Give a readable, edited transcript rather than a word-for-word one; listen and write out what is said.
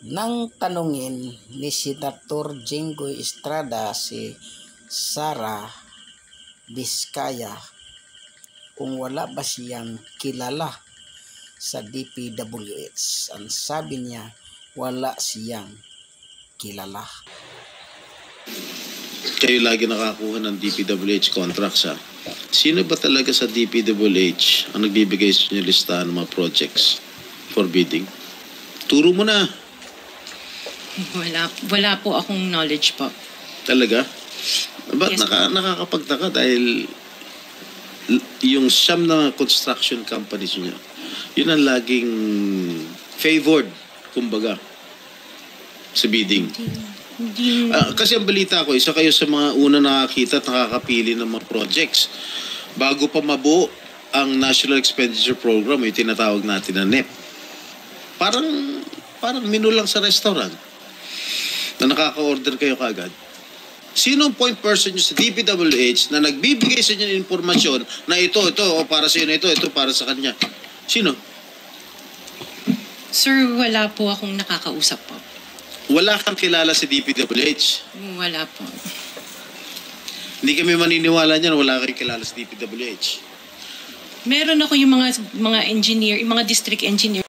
Nang tanungin ni Senator Jinggoy Estrada si Sara Vizcaya kung wala ba siyang kilala sa DPWH, ang sabi niya wala siyang kilala. Kayo lagi nakakuha ng DPWH contracts, ha? Sino ba talaga sa DPWH ang nagbibigay sa inyo listahan ng mga projects for bidding? Turo mo na. Wala po akong knowledge po. Talaga? Ba't Yes, nakakapagtaka dahil yung siyam na construction companies niya, yun ang laging favored, kumbaga, sa bidding. Kasi ang balita ko, isa kayo sa mga una nakakita at nakakapili ng mga projects. Bago pa mabuo ang National Expenditure Program, yung tinatawag natin na NEP. Parang menu lang sa restaurant na nakaka-order kayo kaagad. Sino ang point person nyo sa DPWH na nagbibigay sa inyo ng informasyon na ito, o para sa inyo, ito para sa kanya? Sino? Sir, wala po akong nakakausap po. Wala kang kilala sa DPWH? Wala po. Hindi kami maniniwala niyan, wala kang kilala sa DPWH. Meron ako yung mga engineer, yung mga district engineer.